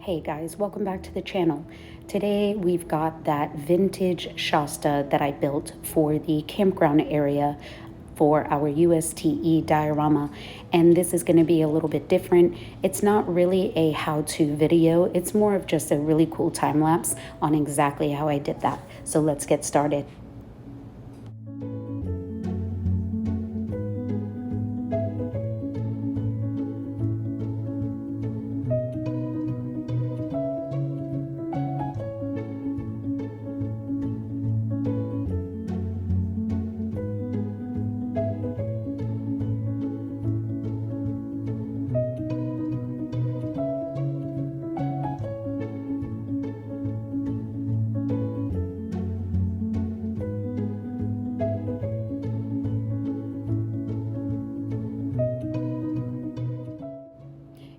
Hey guys, welcome back to the channel. Today we've got that vintage Shasta that I built for the campground area for our USTE diorama, and this is going to be a little bit different. It's not really a how-to video, it's more of just a really cool time lapse on exactly how I did that. So let's get started.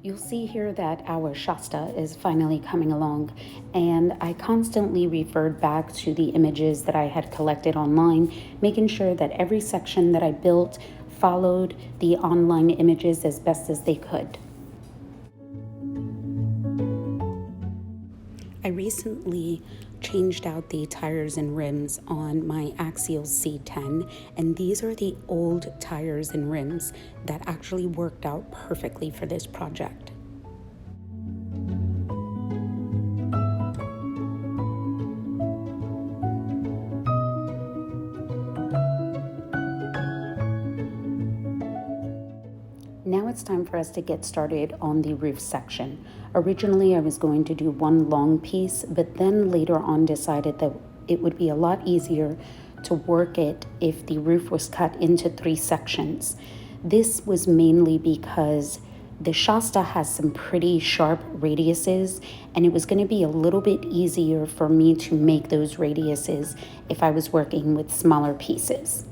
You'll see here that our Shasta is finally coming along, and I constantly referred back to the images that I had collected online, making sure that every section that I built followed the online images as best as they could. I recently changed out the tires and rims on my Axial C10, and these are the old tires and rims that actually worked out perfectly for this project. Now it's time for us to get started on the roof section. Originally, I was going to do one long piece, but then later on decided that it would be a lot easier to work it if the roof was cut into 3 sections. This was mainly because the Shasta has some pretty sharp radiuses, and it was going to be a little bit easier for me to make those radiuses if I was working with smaller pieces.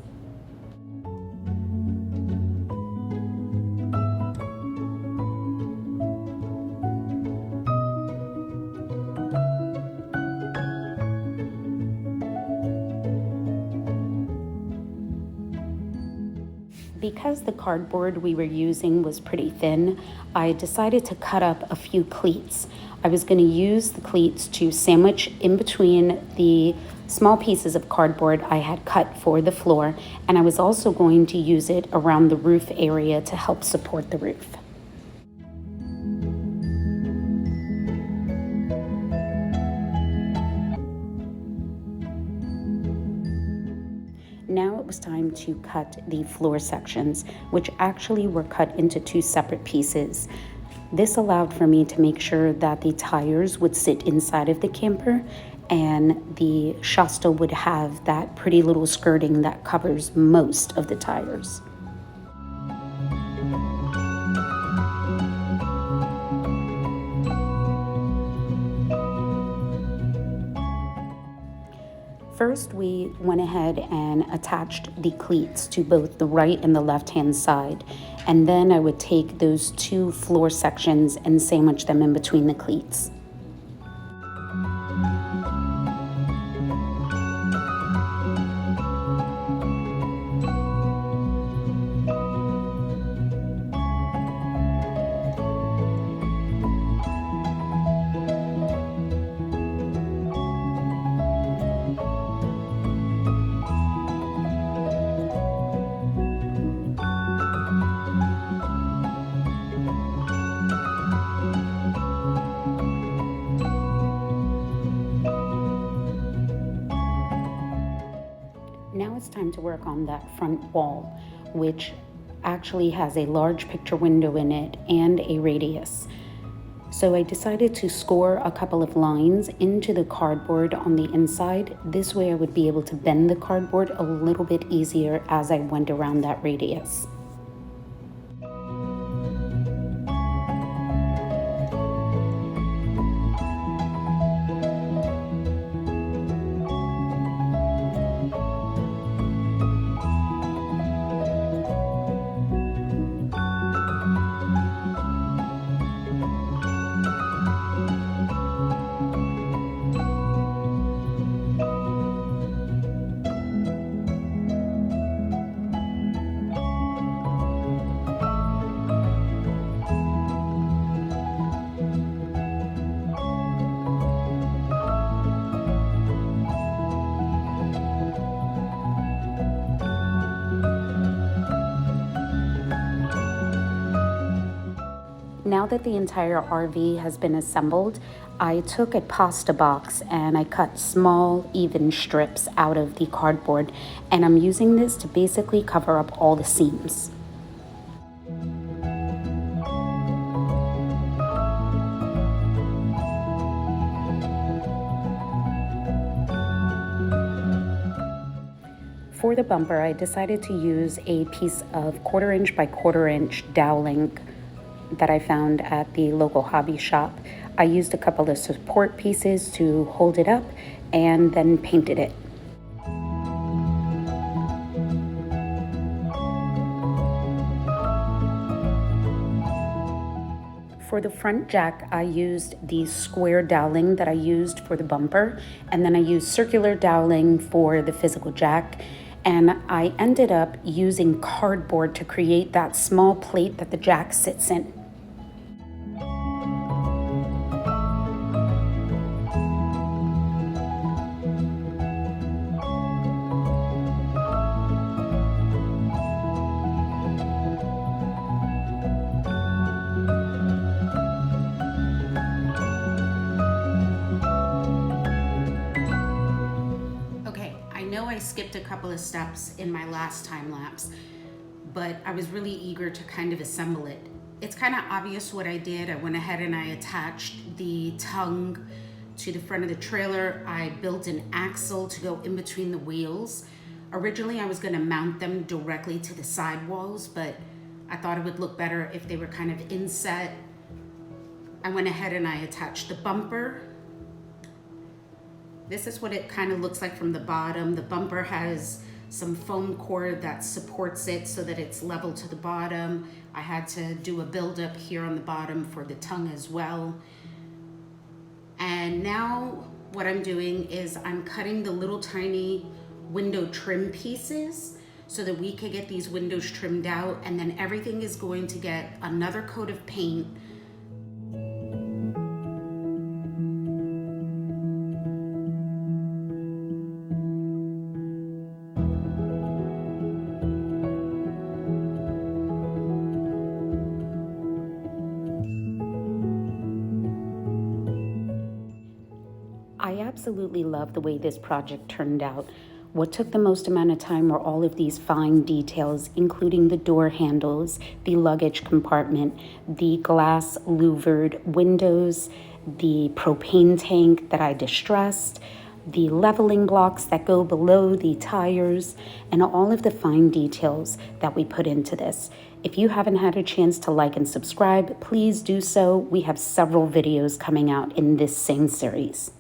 Because the cardboard we were using was pretty thin, I decided to cut up a few cleats. I was going to use the cleats to sandwich in between the small pieces of cardboard I had cut for the floor, and I was also going to use it around the roof area to help support the roof. Now it was time to cut the floor sections, which actually were cut into 2 separate pieces. This allowed for me to make sure that the tires would sit inside of the camper and the Shasta would have that pretty little skirting that covers most of the tires. First, we went ahead and attached the cleats to both the right and the left-hand side, and then I would take those 2 floor sections and sandwich them in between the cleats. Now it's time to work on that front wall, which actually has a large picture window in it and a radius. So I decided to score a couple of lines into the cardboard on the inside. This way I would be able to bend the cardboard a little bit easier as I went around that radius. Now that the entire RV has been assembled, I took a pasta box and I cut small, even strips out of the cardboard, and I'm using this to basically cover up all the seams. For the bumper, I decided to use a piece of 1/4 inch by 1/4 inch doweling that I found at the local hobby shop. I used a couple of support pieces to hold it up and then painted it. For the front jack, I used the square doweling that I used for the bumper, and then I used circular doweling for the physical jack. And I ended up using cardboard to create that small plate that the jack sits in. I skipped a couple of steps in my last time lapse, but I was really eager to kind of assemble it. It's kind of obvious what I did. I went ahead and I attached the tongue to the front of the trailer. I built an axle to go in between the wheels. Originally, I was going to mount them directly to the sidewalls, but I thought it would look better if they were kind of inset. I went ahead and I attached the bumper. This is what it kind of looks like from the bottom. The bumper has some foam cord that supports it so that it's level to the bottom. I had to do a buildup here on the bottom for the tongue as well. And now what I'm doing is I'm cutting the little tiny window trim pieces so that we can get these windows trimmed out, and then everything is going to get another coat of paint. I absolutely love the way this project turned out. What took the most amount of time were all of these fine details, including the door handles, the luggage compartment, the glass louvered windows, the propane tank that I distressed, the leveling blocks that go below the tires, and all of the fine details that we put into this. If you haven't had a chance to like and subscribe, please do so. We have several videos coming out in this same series.